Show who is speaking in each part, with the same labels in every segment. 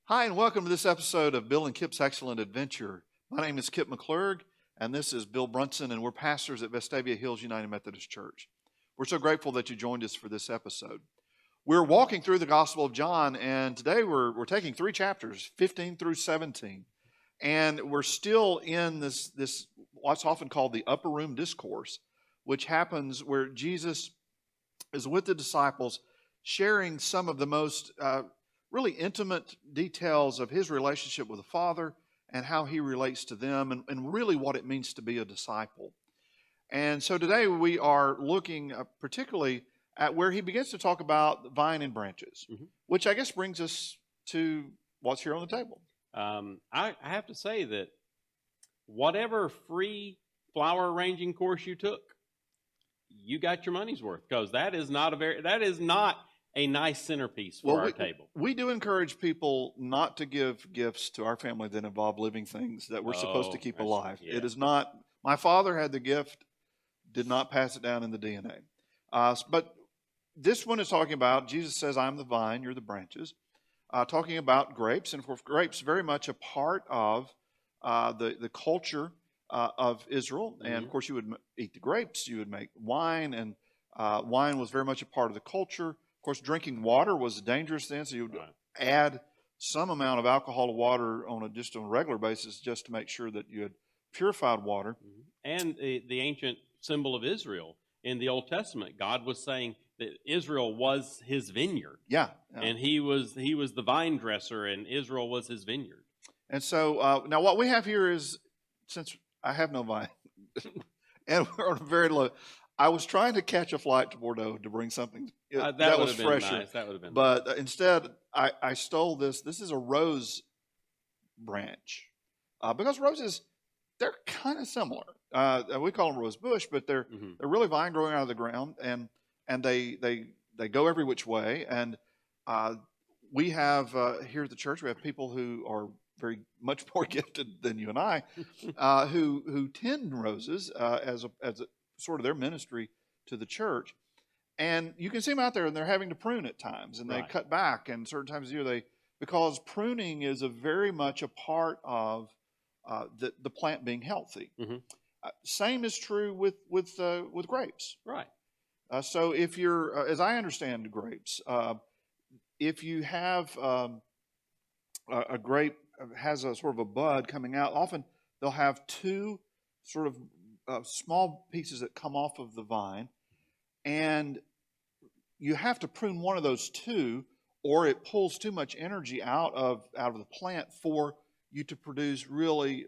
Speaker 1: Hi, and welcome to this episode of Bill and Kipp's Excellent Adventure. My name is Kipp McClurg, and this is Bill Brunson, and we're pastors at Vestavia Hills United Methodist Church. We're so grateful that you joined us for this episode. We're walking through the Gospel of John, and today we're taking 3 chapters, 15 through 17, and we're still in this what's often called the upper room discourse, which happens where Jesus is with the disciples sharing some of the most really intimate details of his relationship with the Father and how he relates to them and really what it means to be a disciple. And so today we are looking particularly at where he begins to talk about vine and branches, which I guess brings us to what's here on the table.
Speaker 2: I have to say that whatever free flower arranging course you took, you got your money's worth, because that is not a nice centerpiece for our table.
Speaker 1: We do encourage people not to give gifts to our family that involve living things that we're supposed to keep alive.
Speaker 2: Yeah.
Speaker 1: It is not, my father had the gift, did not pass it down in the DNA. But this one is talking about, Jesus says, I'm the vine, you're the branches. Talking about grapes, and of grapes very much a part of the culture of Israel. And of course you would eat the grapes, you would make wine, and wine was very much a part of the culture. Of course, drinking water was dangerous then, so you would add some amount of alcohol to water on a regular basis just to make sure that you had purified water.
Speaker 2: And the ancient symbol of Israel in the Old Testament, God was saying that Israel was his vineyard.
Speaker 1: Yeah.
Speaker 2: And he was the vine dresser, and Israel was his vineyard. And
Speaker 1: so now what we have here is, since I have no vine, and we're on a very low. I was trying to catch a flight to Bordeaux to bring something that was fresher.
Speaker 2: Nice. That would have been
Speaker 1: but
Speaker 2: nice.
Speaker 1: Instead, I stole this. This is a rose branch because roses, they're kind of similar. We call them rose bush, but they're really vine growing out of the ground, and they go every which way. And we have here at the church, we have people who are very much more gifted than you and I, who tend roses as a sort of their ministry to the church. And you can see them out there, and they're having to prune at times, and they cut back, and certain times of the year because pruning is a very much a part of the plant being healthy. Same is true with grapes.
Speaker 2: Right.
Speaker 1: So if you're, as I understand grapes, if you have a grape has a sort of a bud coming out, often they'll have 2 sort of small pieces that come off of the vine, and you have to prune one of those 2, or it pulls too much energy out of the plant for you to produce really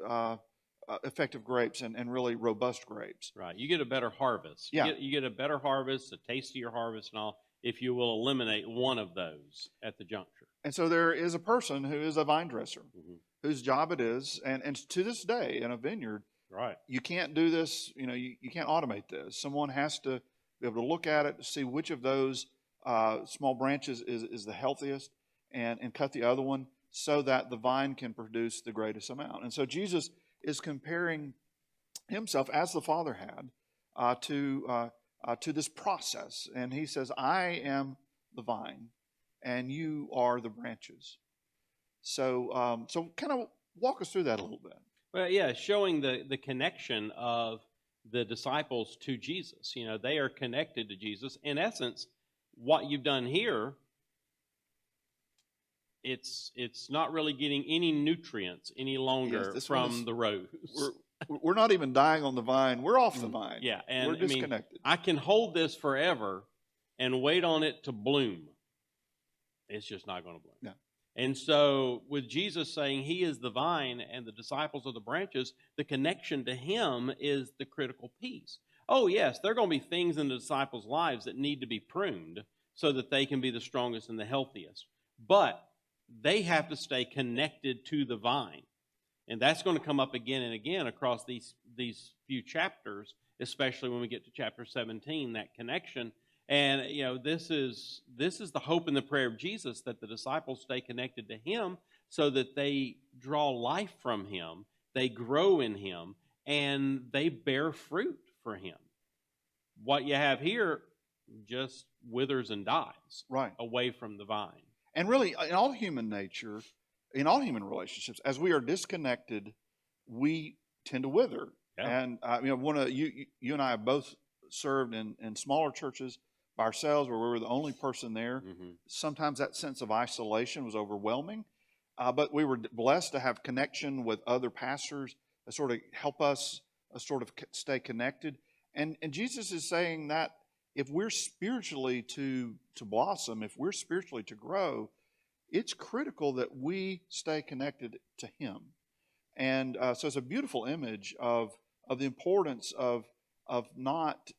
Speaker 1: effective grapes and really robust grapes.
Speaker 2: Right. You get a better harvest.
Speaker 1: Yeah.
Speaker 2: You get a better harvest, a tastier harvest, and all, if you will eliminate one of those at the juncture.
Speaker 1: And so there is a person who is a vine dresser, whose job it is, and to this day in a vineyard, you can't do this, you can't automate this. Someone has to be able to look at it to see which of those small branches is the healthiest and cut the other one so that the vine can produce the greatest amount. And so Jesus is comparing himself, as the Father had, to this process. And he says, I am the vine, and you are the branches. So kind of walk us through that a little bit.
Speaker 2: Well, yeah, showing the connection of the disciples to Jesus. They are connected to Jesus. In essence, what you've done here, it's not really getting any nutrients any longer from the rose.
Speaker 1: We're not even dying on the vine. We're off the vine.
Speaker 2: Yeah, and
Speaker 1: we're disconnected.
Speaker 2: I can hold this forever and wait on it to bloom. It's just not going to bloom.
Speaker 1: Yeah.
Speaker 2: And so with Jesus saying he is the vine and the disciples are the branches, the connection to him is the critical piece. Oh, yes, there are going to be things in the disciples' lives that need to be pruned so that they can be the strongest and the healthiest. But they have to stay connected to the vine. And that's going to come up again and again across these few chapters, especially when we get to chapter 17, that connection. And, this is the hope and the prayer of Jesus, that the disciples stay connected to him so that they draw life from him, they grow in him, and they bear fruit for him. What you have here just withers and dies
Speaker 1: right
Speaker 2: away from the vine.
Speaker 1: And really, in all human nature, in all human relationships, as we are disconnected, we tend to wither.
Speaker 2: Yeah.
Speaker 1: And you and I have both served in smaller churches by ourselves, where we were the only person there.
Speaker 2: Mm-hmm.
Speaker 1: Sometimes that sense of isolation was overwhelming, but we were blessed to have connection with other pastors that sort of help us sort of stay connected. And Jesus is saying that if we're spiritually to blossom, if we're spiritually to grow, it's critical that we stay connected to Him. And so it's a beautiful image of the importance of not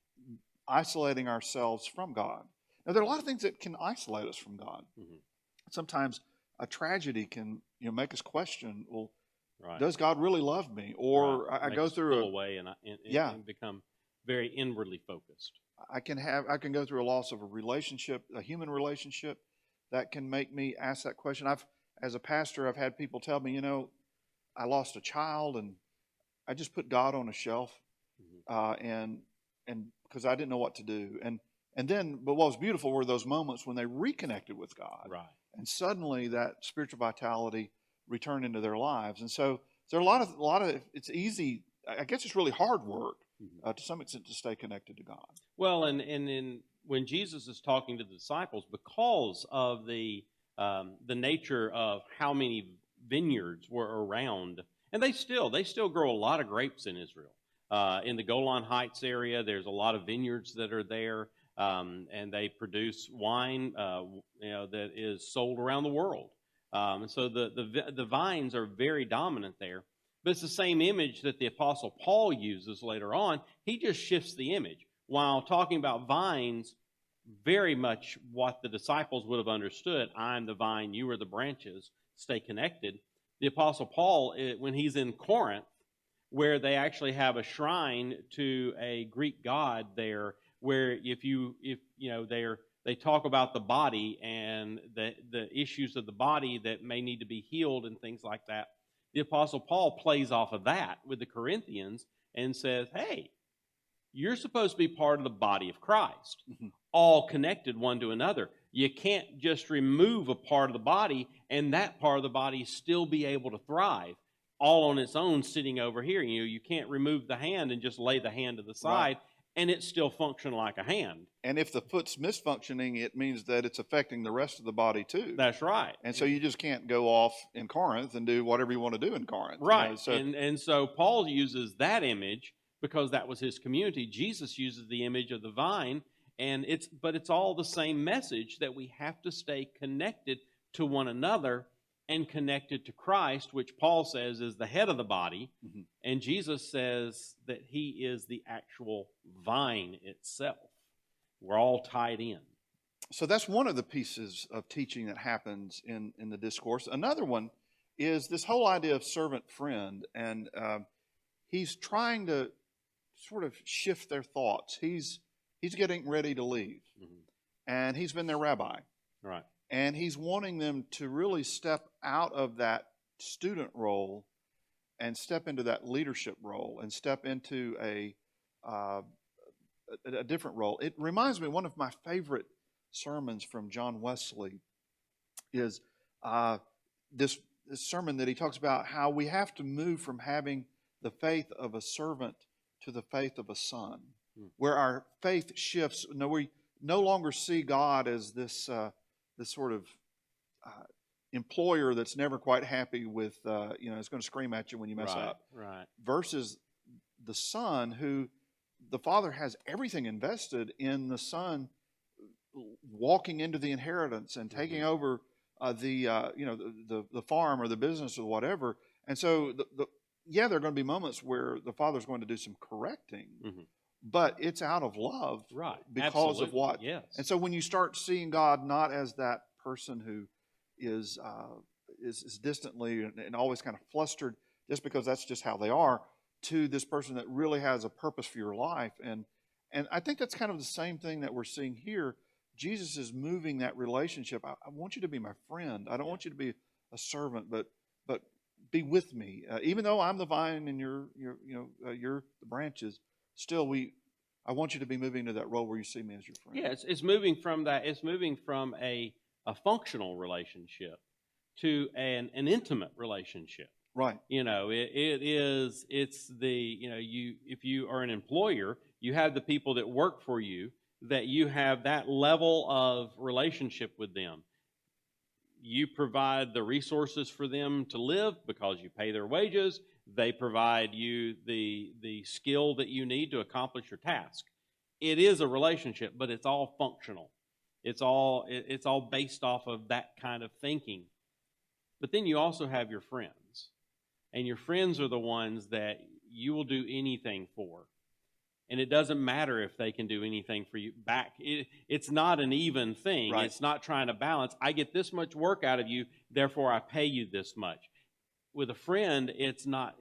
Speaker 1: isolating ourselves from God. Now, there are a lot of things that can isolate us from God.
Speaker 2: Mm-hmm.
Speaker 1: Sometimes a tragedy can make us question, well,
Speaker 2: Right.
Speaker 1: does God really love me? Or
Speaker 2: Right.
Speaker 1: I
Speaker 2: Make
Speaker 1: go
Speaker 2: us
Speaker 1: through
Speaker 2: pull away and become very inwardly focused.
Speaker 1: I can go through a loss of a relationship, a human relationship, that can make me ask that question. As a pastor, I've had people tell me, I lost a child and I just put God on a shelf,
Speaker 2: Mm-hmm.
Speaker 1: and because I didn't know what to do, but what was beautiful were those moments when they reconnected with God,
Speaker 2: Right.
Speaker 1: and suddenly that spiritual vitality returned into their lives. And so there are a lot of it's easy. I guess it's really hard work
Speaker 2: Mm-hmm.
Speaker 1: to some extent to stay connected to God.
Speaker 2: Well, and when Jesus is talking to the disciples, because of the nature of how many vineyards were around, and they still grow a lot of grapes in Israel. In the Golan Heights area, there's a lot of vineyards that are there, and they produce wine, that is sold around the world. And so the vines are very dominant there. But it's the same image that the Apostle Paul uses later on. He just shifts the image. While talking about vines, very much what the disciples would have understood, I'm the vine, you are the branches, stay connected. The Apostle Paul, when he's in Corinth, where they actually have a shrine to a Greek god there, where they talk about the body and the issues of the body that may need to be healed and things like that. The Apostle Paul plays off of that with the Corinthians and says, hey, you're supposed to be part of the body of Christ, all connected one to another. You can't just remove a part of the body and that part of the body still be able to thrive all on its own sitting over here. You can't remove the hand and just lay the hand to the side, and it's still functioning like a hand.
Speaker 1: And if the foot's misfunctioning, it means that it's affecting the rest of the body too.
Speaker 2: That's right.
Speaker 1: And so you just can't go off in Corinth and do whatever you want to do in Corinth.
Speaker 2: Right. And so Paul uses that image because that was his community. Jesus uses the image of the vine, but it's all the same message, that we have to stay connected to one another and connected to Christ, which Paul says is the head of the body. Mm-hmm. And Jesus says that he is the actual vine itself. We're all tied in.
Speaker 1: So that's one of the pieces of teaching that happens in the discourse. Another one is this whole idea of servant friend. And he's trying to sort of shift their thoughts. He's getting ready to leave. Mm-hmm. And he's been their rabbi.
Speaker 2: Right.
Speaker 1: And he's wanting them to really step out of that student role and step into that leadership role and step into a different role. It reminds me, one of my favorite sermons from John Wesley is this sermon that he talks about how we have to move from having the faith of a servant to the faith of a son, where our faith shifts. We no longer see God as this sort of employer that's never quite happy with, is going to scream at you when you mess up.
Speaker 2: Right.
Speaker 1: Versus the son, who the father has everything invested in the son walking into the inheritance and taking over the farm or the business or whatever. And so there are going to be moments where the father's going to do some correcting. Mm-hmm. But it's out of love,
Speaker 2: right?
Speaker 1: Because
Speaker 2: Absolutely.
Speaker 1: of what.
Speaker 2: Yes.
Speaker 1: And so when you start seeing God not as that person who is distantly and always kind of flustered just because that's just how they are, to this person that really has a purpose for your life, and I think that's kind of the same thing that we're seeing here. Jesus is moving that relationship. I want you to be my friend. I don't want you to be a servant, but be with me, even though I'm the vine and you're the branches. Still, I want you to be moving to that role where you see me as your friend.
Speaker 2: Yeah, it's moving from that. It's moving from a functional relationship to an intimate relationship.
Speaker 1: Right.
Speaker 2: It's the, if you are an employer, you have the people that work for you, that you have that level of relationship with them. You provide the resources for them to live because you pay their wages. They provide you the skill that you need to accomplish your task. It is a relationship, but it's all functional. It's all based off of that kind of thinking. But then you also have your friends. And your friends are the ones that you will do anything for. And it doesn't matter if they can do anything for you back. It's not an even thing.
Speaker 1: Right.
Speaker 2: It's not trying to balance. I get this much work out of you, therefore I pay you this much. With a friend, it's not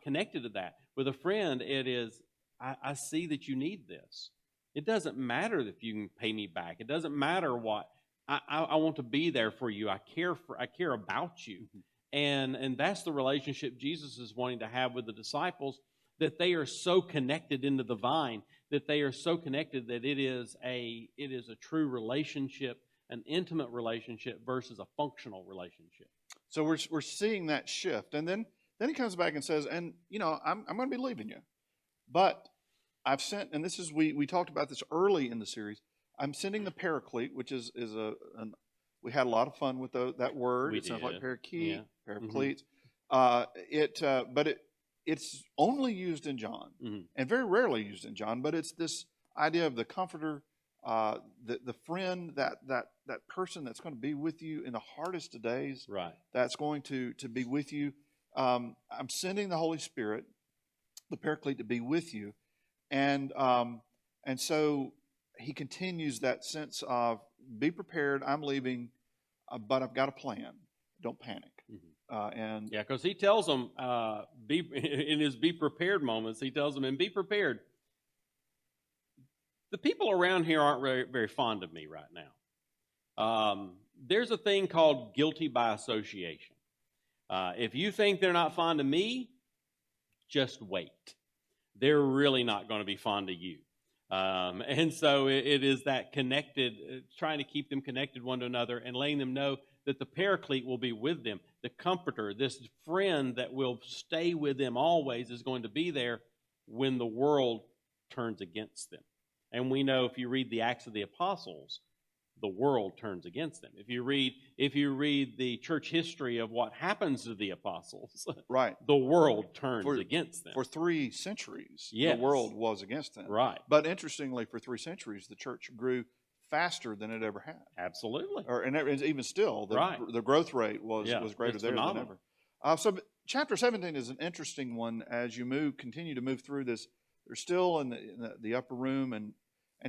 Speaker 2: connected to that. With a friend, it is, I see that you need this. It doesn't matter if you can pay me back. It doesn't matter what. I want to be there for you. I care about you. And that's the relationship Jesus is wanting to have with the disciples, that they are so connected into the vine, that they are so connected that it is a true relationship, an intimate relationship versus a functional relationship.
Speaker 1: So we're seeing that shift. And then he comes back and says, and I'm going to be leaving you. But I've sent, and this is, we talked about this early in the series, I'm sending the Paraclete, which is we had a lot of fun with that word. It sounds like parakeet, Paraclete.
Speaker 2: Mm-hmm.
Speaker 1: But it's only used in John, and very rarely used in John. But it's this idea of the comforter, the friend, that person that's going to be with you in the hardest of days.
Speaker 2: Right.
Speaker 1: That's going to be with you. I'm sending the Holy Spirit, the Paraclete, to be with you, and so he continues that sense of be prepared. I'm leaving, but I've got a plan. Don't panic.
Speaker 2: Mm-hmm. Because he tells them in his be prepared moments, he tells them, and be prepared. The people around here aren't very, very fond of me right now. There's a thing called guilty by association. If you think they're not fond of me, just wait. They're really not going to be fond of you. And so it is that connected, trying to keep them connected one to another and letting them know that the Paraclete will be with them. The Comforter, this friend that will stay with them always, is going to be there when the world turns against them. And we know, if you read the Acts of the Apostles, the world turns against them. If you read the church history of what happens to the apostles,
Speaker 1: right,
Speaker 2: the world turns against them.
Speaker 1: For 3 centuries,
Speaker 2: yes,
Speaker 1: the world was against them.
Speaker 2: Right.
Speaker 1: But interestingly, for 3 centuries, the church grew faster than it ever had.
Speaker 2: Absolutely.
Speaker 1: And even still, the growth rate was greater there than ever. So chapter 17 is an interesting one as you continue to move through this. They're still in the upper room, and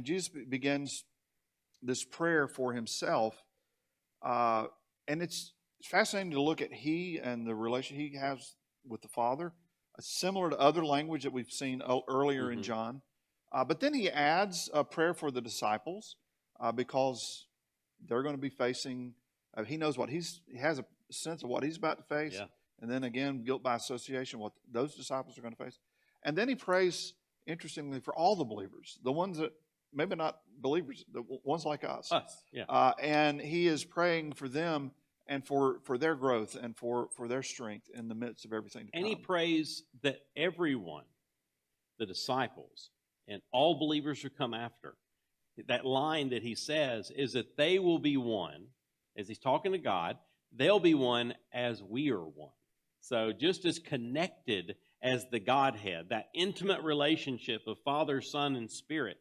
Speaker 1: Jesus begins this prayer for himself, and it's fascinating to look at he and the relation he has with the Father, similar to other language that we've seen earlier in John. But then he adds a prayer for the disciples because they're going to be facing. He knows he has a sense of what he's about to face, and then again, guilt by association, what those disciples are going to face. And then he prays, interestingly, for all the believers, the ones that maybe not believers, the ones like us. And he is praying for them and for their growth and for their strength in the midst of everything to come.
Speaker 2: And he prays that everyone, the disciples, and all believers who come after, that line that he says is that they will be one, as he's talking to God, they'll be one as we are one. So just as connected as the Godhead, that intimate relationship of Father, Son, and Spirit,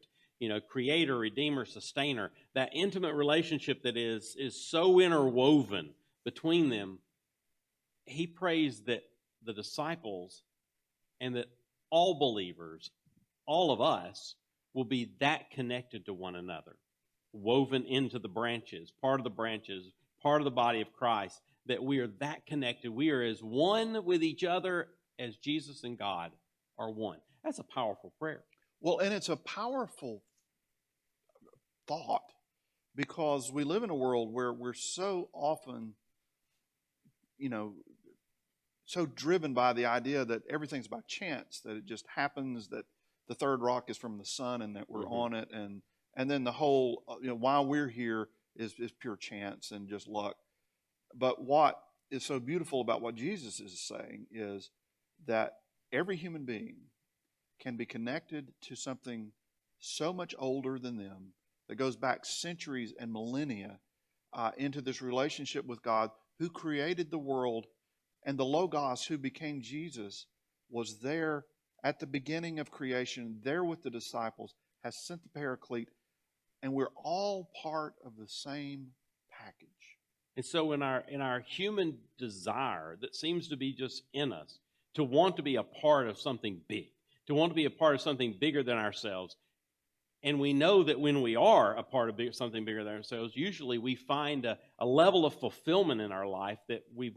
Speaker 2: Creator, Redeemer, Sustainer, that intimate relationship that is so interwoven between them, he prays that the disciples and that all believers, all of us, will be that connected to one another, woven into the branches, part of the body of Christ, that we are that connected. We are as one with each other as Jesus and God are one. That's a powerful prayer.
Speaker 1: Well, and it's a powerful thought because we live in a world where we're so often, so driven by the idea that everything's by chance, that it just happens, that the third rock is from the sun and that we're on it, and then the whole, while we're here is pure chance and just luck. But what is so beautiful about what Jesus is saying is that every human being can be connected to something so much older than them that goes back centuries and millennia into this relationship with God who created the world, and the Logos who became Jesus was there at the beginning of creation, there with the disciples, has sent the Paraclete, and we're all part of the same package.
Speaker 2: And so in our human desire that seems to be just in us, to want to be a part of something big, to want to be a part of something bigger than ourselves, and we know that when we are a part of something bigger than ourselves, usually we find a level of fulfillment in our life that we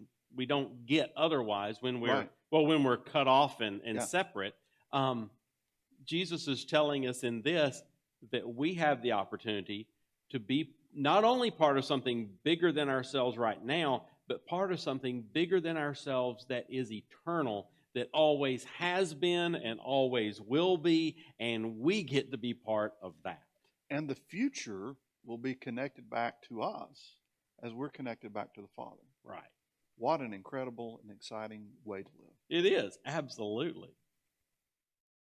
Speaker 2: don't get otherwise when we're
Speaker 1: Right.
Speaker 2: when we're cut off and
Speaker 1: Yeah.
Speaker 2: separate. Jesus is telling us in this that we have the opportunity to be not only part of something bigger than ourselves right now, but part of something bigger than ourselves that is eternal, that always has been and always will be, and we get to be part of that.
Speaker 1: And the future will be connected back to us as we're connected back to the Father.
Speaker 2: Right.
Speaker 1: What an incredible and exciting way to live.
Speaker 2: It is, absolutely.